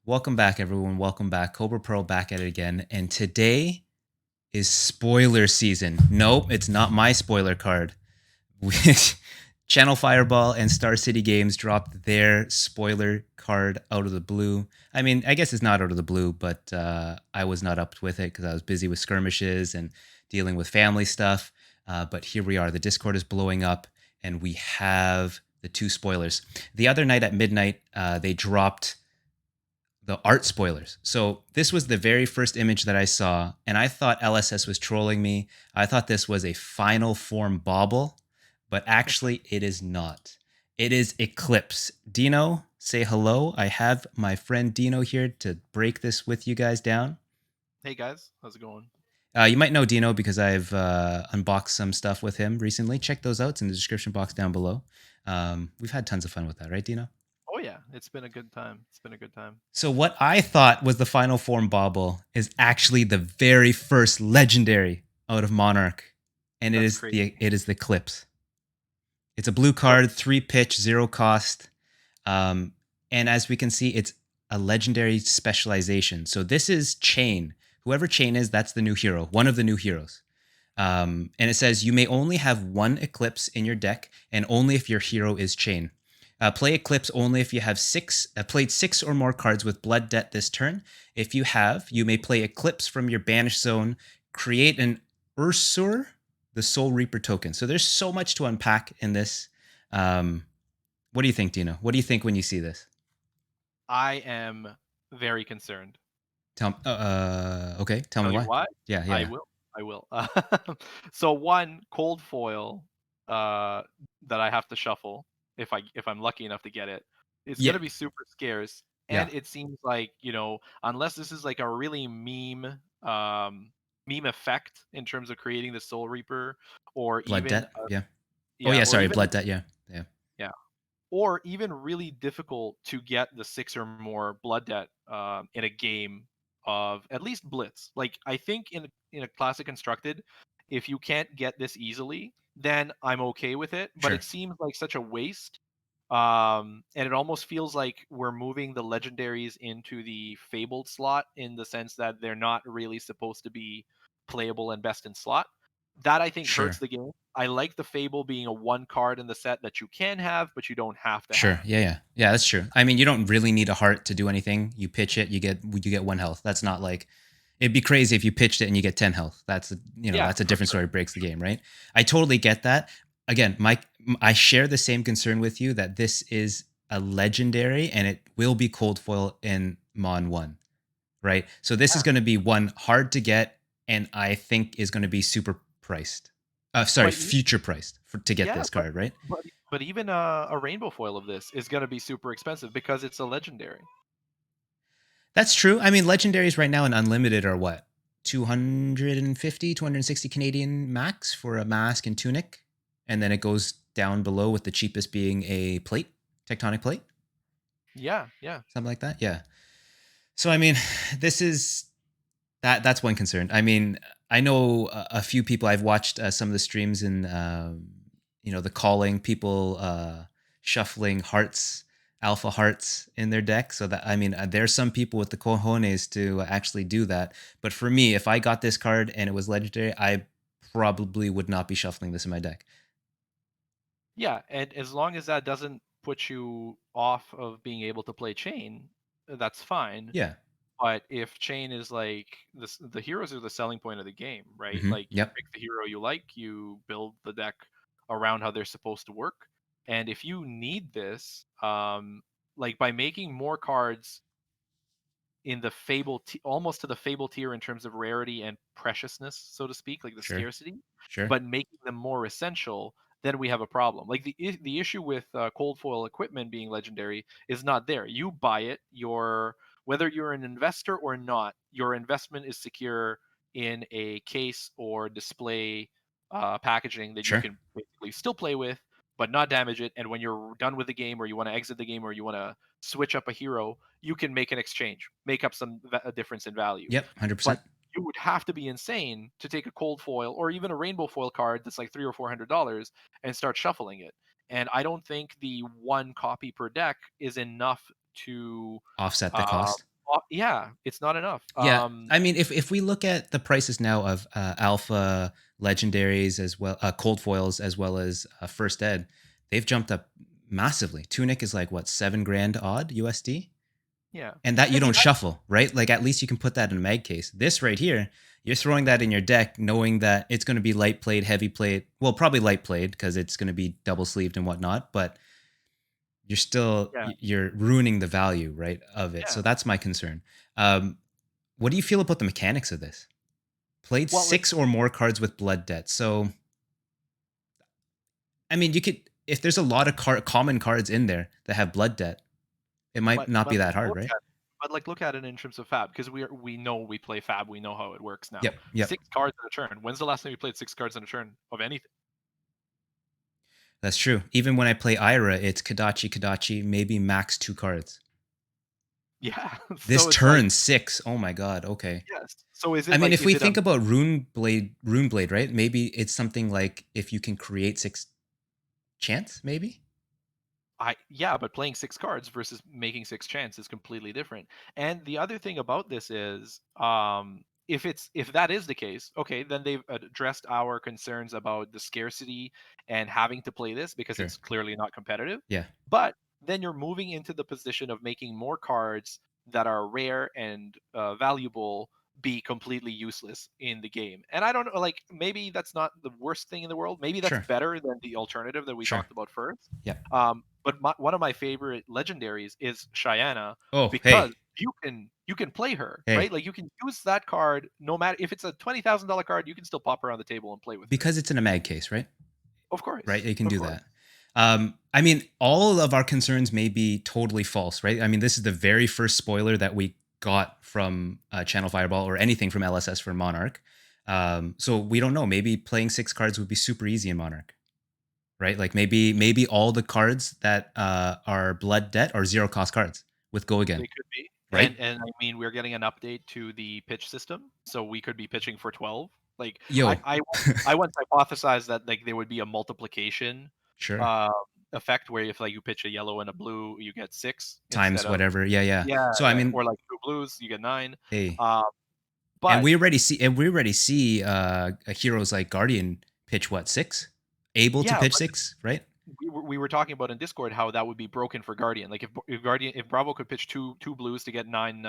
Welcome back, everyone. Welcome back. Cobra Pearl back at it again. And today is spoiler season. Nope, it's not my spoiler card. Channel Fireball and Star City Games dropped their spoiler card out of the blue. I mean, I guess it's not out of the blue, but I was not up with it because I was busy with skirmishes and dealing with family stuff. But here we are. The Discord is blowing up, and we have the two spoilers. The other night at midnight, they dropped the art spoilers. So this was the very first image that I saw, and I thought LSS was trolling me. I thought this was a final form bauble, but actually it is not. It is Eclipse. Dino, say hello. I have my friend Dino here to break this with you guys down. Hey guys, how's it going? You might know Dino because I've unboxed some stuff with him recently. Check those out. It's in the description box down below. We've had tons of fun with that, right, Dino? Oh yeah, it's been a good time. It's been a good time. So what I thought was the final form bauble is actually the very first legendary out of Monarch, and it That's is crazy. the Eclipse. It's a blue So card, 3 pitch, 0 cost, and as we can see, it's a legendary specialization. So this is Chain. Whoever Chain is, that's the new hero, one of the new heroes. And it says you may only have one Eclipse in your deck, and only if your hero is Chain. Play Eclipse only if you have played 6 or more cards with Blood Debt this turn. If you have, you may play Eclipse from your banished zone, create an Ursur, the Soul Reaper token. So there's so much to unpack in this. What do you think, Dino? What do you think when you see this? I am very concerned. Okay, tell me Tell you why. why? Yeah, I yeah, will. I will. So one cold foil uh, that I have to shuffle if I'm lucky enough to get it. It's yeah, gonna be super scarce, yeah. and it seems like unless this is like a really meme effect in terms of creating the Soul Reaper, or Blood even Debt. Yeah. Oh yeah, yeah, or sorry, even Blood Debt. Yeah, yeah. yeah, or even really difficult to get the 6 or more blood debt in a game of at least blitz. Like I think in a classic constructed, if you can't get this easily, then I'm okay with it. But Sure. it seems like such a waste. And it almost feels like we're moving the legendaries into the fabled slot in the sense that they're not really supposed to be playable and best in slot. That I think hurts Sure. the game. I like the Fable being a one card in the set that you can have, but you don't have to Sure. have. Yeah, yeah. Yeah, that's true. I mean, you don't really need a heart to do anything. You pitch it, you get 1 health. That's not like it'd be crazy if you pitched it and you get 10 health. Yeah, That's a for different sure. story, breaks the game, right? I totally get that. Again, Mike, I share the same concern with you that this is a legendary and it will be cold foil in Mon 1, right? So this is Yeah. going to be one hard to get and I think is going to be super priced. Sorry, But future priced to get yeah, this card, right? but but even a rainbow foil of this is going to be super expensive because it's a legendary. That's true. I mean, legendaries right now in unlimited are what? 250, 260 Canadian max for a mask and tunic. And then it goes down below with the cheapest being a plate, tectonic plate, Yeah, yeah. something like that. Yeah. So I mean, this is that's one concern. I mean, I know a few people. I've watched some of the streams in the calling people shuffling hearts, alpha hearts in their deck. So that I mean, there's some people with the cojones to actually do that. But for me, if I got this card and it was legendary, I probably would not be shuffling this in my deck. Yeah, and as long as that doesn't put you off of being able to play chain, that's fine. Yeah. But if chain is like the heroes are the selling point of the game, right? Like you Yep. pick the hero you like, you build the deck around how they're supposed to work. And if you need this, like by making more cards in the almost to the fable tier in terms of rarity and preciousness, so to speak, like the Sure. scarcity, Sure. but making them more essential, then we have a problem. Like the issue with cold foil equipment being legendary is not there. You buy it, whether you're an investor or not, your investment is secure in a case or display packaging that you Sure. can basically still play with, but not damage it. And when you're done with the game, or you want to exit the game, or you want to switch up a hero, you can make an exchange, make up a difference in value. Yep. But 100%. you would have to be insane to take a cold foil or even a rainbow foil card that's like $300 or $400 and start shuffling it. And I don't think the one copy per deck is enough to Offset the uh, cost. Yeah, it's not enough. Yeah, I mean, if we look at the prices now of alpha legendaries as well, cold foils as well as first ed, they've jumped up massively. Tunic is like what, 7 grand odd USD, Yeah, and that you and don't see, shuffle, right? Like at least you can put that in a mag case. This right here, you're throwing that in your deck, knowing that it's going to be light played, heavy played. Well, probably light played because it's going to be double sleeved and whatnot, but you're still yeah, you're ruining the value, right, of it. So yeah. that's my concern. Um, what do you feel about the mechanics of this? Played Well, like, 6 or more cards with blood debt. So, I mean, you could, if there's a lot of common cards in there that have blood debt, it might not be but that hard, look right? at look at it in terms of Fab because we know we play Fab. We know how it works now. Yep, yep. 6 cards in a turn. When's the last time you played 6 cards in a turn of anything? That's true. Even when I play Ira, it's Kadachi, Kadachi, maybe max 2 cards. Yeah. This So it's like, turn 6. Oh my god. Okay. yes. So I mean, if is we it a think about Rune Blade, right? Maybe it's something like if you can create 6 chance, maybe? yeah, but playing 6 cards versus making 6 chance is completely different. And the other thing about this is, if that is the case, okay, then they've addressed our concerns about the scarcity and having to play this because Sure. it's clearly not competitive. Yeah. But then you're moving into the position of making more cards that are rare and valuable be completely useless in the game. And I don't know, like, maybe that's not the worst thing in the world. Maybe that's Sure. better than the alternative that we Sure. talked about first. Yeah. But one of my favorite legendaries is Cheyenne Oh, because hey. you can play her, right? Hey. Like, you can use that card no matter if it's a $20,000 card, you can still pop her on the table and play with her. Because it's in a mag case, right? Of Right? course, You can of do course. that. I mean, all of our concerns may be totally false, right? I mean, this is the very first spoiler that we got from Channel Fireball or anything from LSS for Monarch. So we don't know. Maybe playing 6 cards would be super easy in Monarch, right? Like maybe all the cards that are blood debt are 0 cost cards with Go They Again, could be. right? And I mean, we're getting an update to the pitch system, so we could be pitching for 12. Like, I Yo, I I once hypothesized that, like, there would be a multiplication sure. uh, effect where if, like, you pitch a yellow and a blue, you get 6 Times instead of, whatever. Yeah, yeah. yeah, So I yeah, mean, or like 2 blues, you get 9. hey, Um, and but we already see heroes like Guardian pitch what, 6? Able to yeah, pitch but 6, right? we were talking about in Discord how that would be broken for Guardian. Like, if Bravo could pitch two blues to get 9,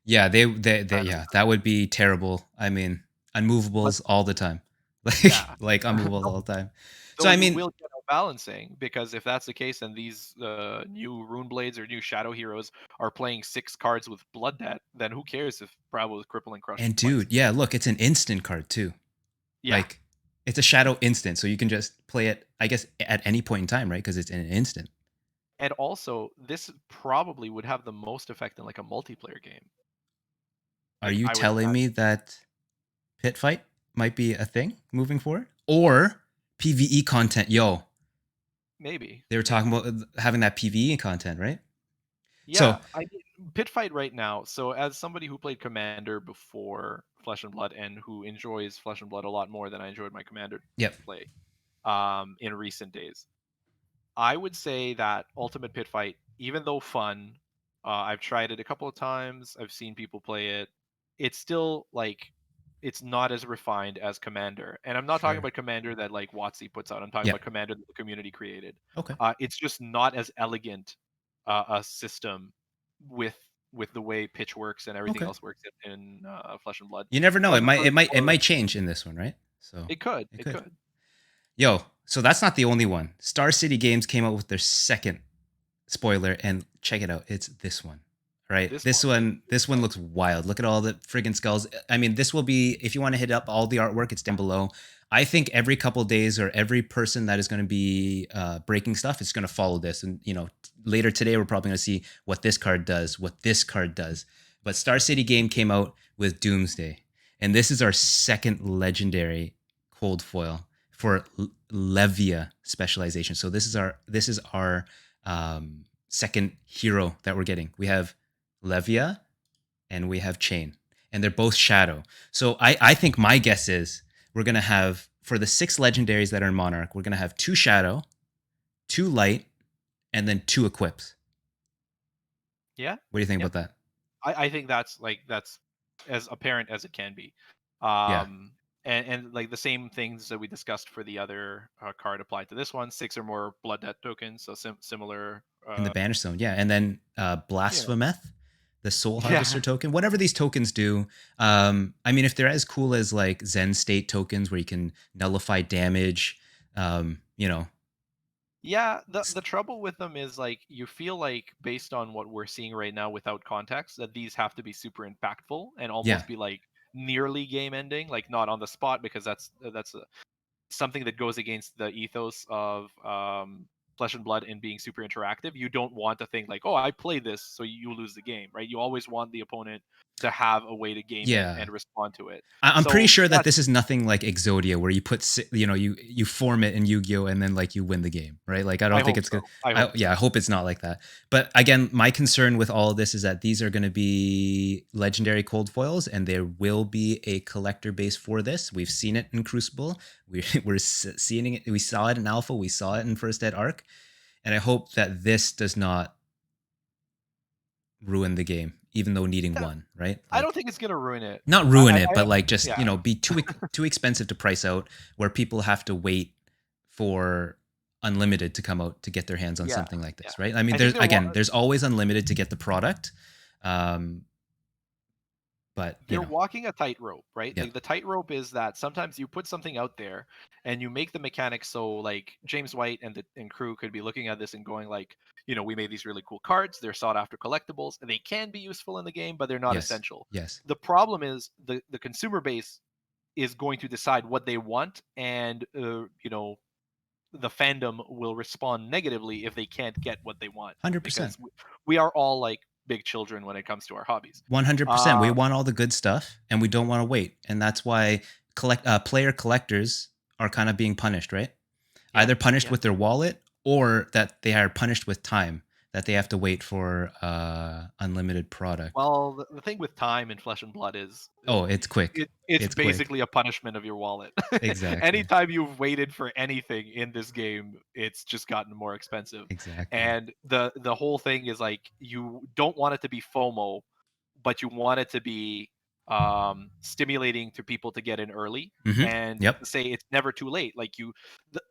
Yeah, they 9 yeah, that would be terrible. I mean, but unmovables all the time. yeah. Like unmovables No, all the time. So though I you mean, will get a balancing because if that's the case, then these new Rune Blades or new Shadow Heroes are playing 6 cards with Blood Debt, then who cares if Bravo's Crippling Crush and twice? dude, yeah, look, it's an instant card too. Yeah. Like it's a shadow instant, so you can just play it, I guess, at any point in time, right? Because it's in an instant. And also, this probably would have the most effect in, like, a multiplayer game. Are Like, you I would telling imagine. me that pit fight might be a thing moving forward? Or PvE content? Yo, Maybe. they were talking Maybe. about having that PvE content, right? Yeah, So, I mean, pit fight right now. So, as somebody who played Commander before Flesh and Blood and who enjoys Flesh and Blood a lot more than I enjoyed my Commander yep, play, in recent days, I would say that Ultimate Pit Fight, even though fun, I've tried it a couple of times. I've seen people play it. It's still, like, it's not as refined as Commander, and I'm not talking sure. about Commander that, like, WotC puts out. I'm talking Yep. about Commander that the community created. Okay. It's just not as elegant a system with the way pitch works and everything Okay. else works in Flesh and Blood. You never know. Flesh It and might Blood it is might it more. might change in this one, right? So It could. it It could. could. Yo, so that's not the only one. Star City Games came out with their second spoiler, and check it out. It's this one. Right? This This one is one this one nice. looks wild. Look at all the friggin' skulls. I mean, this will be, if you want to hit up all the artwork, it's down below. I think every couple days or every person that is going to be breaking stuff is going to follow this. And later today we're probably going to see what this card does, what this card does. But Star City Game came out with Doomsday, and this is our second legendary cold foil for Levia specialization. So this is our second hero that we're getting. We have Levia and we have Chain, and they're both Shadow. So I think my guess is we're gonna have, for the 6 legendaries that are in Monarch, we're gonna have 2 Shadow, 2 Light, and then 2 Equips. Yeah. What do you think Yeah. about that? I think that's as apparent as it can be. Yeah, Um, and like the same things that we discussed for the other card apply to this one. Six or more blood debt tokens, so similar. in the Banish Zone. Yeah, and then Yeah, Blasphemeth, the Soul Harvester yeah, token. Whatever these tokens do, I mean, if they're as cool as like Zen State tokens, where you can nullify damage, you know, yeah. The trouble with them is like you feel like based on what we're seeing right now without context that these have to be super impactful and yeah, almost be like nearly game ending, like not on the spot because that's something that goes against the ethos of Flesh and Blood and being super interactive. You don't want to think like, oh, I played this, so you lose the game, right? You always want the opponent to have a way to game it yeah. and respond to it. I'm pretty So sure that that's this is nothing like Exodia, where you put you form it in Yu-Gi-Oh and then like you win the game, right? Like I I don't think hope it's good. so. I hope Yeah, I so. hope it's not like that. But again, my concern with all of this is that these are going to be legendary cold foils, and there will be a collector base for this. We've seen it in Crucible. We're seeing it. We saw it in Alpha. We saw it in First Ed Arc, and I hope that this does not ruin the game, even though needing Yeah, one, right? I don't Like think it's gonna ruin it. not ruin I it, but don't. like just Yeah, be too expensive to price out, where people have to wait for unlimited to come out to get their hands on yeah, something like yeah. this, right? I mean, I think there's always unlimited to get the product, um, but they're walking a tightrope, right? yeah, Like the tightrope is that sometimes you put something out there and you make the mechanics so like James White and crew could be looking at this and going like, we made these really cool cards, they're sought after collectibles, and they can be useful in the game, but they're not yes, essential. yes, The problem is the consumer base is going to decide what they want, and the fandom will respond negatively if they can't get what they want 100%. because we are all like big children when it comes to our hobbies. 100%. We Uh, want all the good stuff and we don't want to wait. And that's why player collectors are kind of being punished, right? yeah, Either punished yeah. with their wallet or that they are punished with time, that they have to wait for unlimited product. Well, the thing with time in Flesh and Blood is Oh, it's quick. it's It's quick. basically a punishment of your wallet. Exactly. Anytime you've waited for anything in this game, it's just gotten more expensive. Exactly. And the whole thing is like you don't want it to be FOMO, but you want it to be stimulating to people to get in early Mm-hmm. and Yep. say it's never too late. Like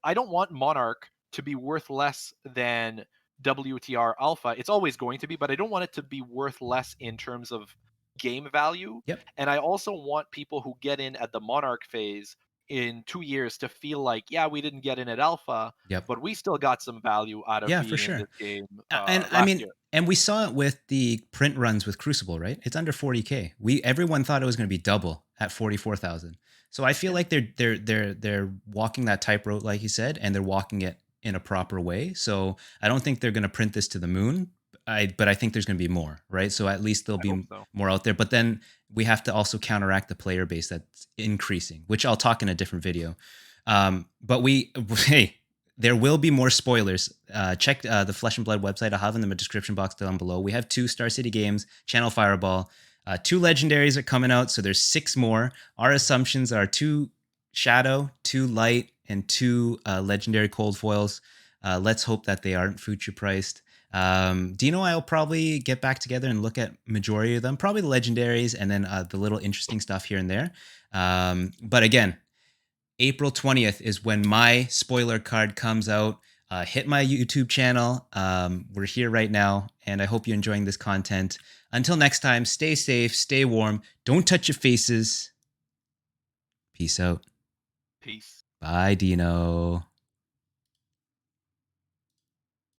I don't want Monarch to be worth less than WTR Alpha. It's always going to be, but I don't want it to be worth less in terms of game value. Yep. And I also want people who get in at the Monarch phase in 2 years to feel like, yeah, we didn't get in at Alpha, Yep. but we still got some value out of Yeah, for being in sure. this game And I last mean, year. and we saw it with the print runs with Crucible, right? It's under 40K. Everyone thought it was going to be double at 44,000. So I feel Yeah, like they're walking that tightrope, like you said, and they're walking it in a proper way. So I don't think they're going to print this to the moon. But I think there's going to be more, right? So at least there'll I hope be so. more out there. But then we have to also counteract the player base that's increasing, which I'll talk in a different video. But hey, there will be more spoilers. Check the Flesh and Blood website. I'll have in the description box down below. We have 2 Star City games, Channel Fireball. 2 legendaries are coming out, so there's 6 more. Our assumptions are 2 Shadow, 2 Light, and 2 legendary cold foils. Let's hope that they aren't future priced. Dino, I'll probably get back together and look at majority of them, probably the legendaries, and then the little interesting stuff here and there. But again, April 20th is when my spoiler card comes out. Hit my YouTube channel. We're here right now, and I hope you're enjoying this content. Until next time, stay safe, stay warm, don't touch your faces. Peace out. Peace. Bye, Dino.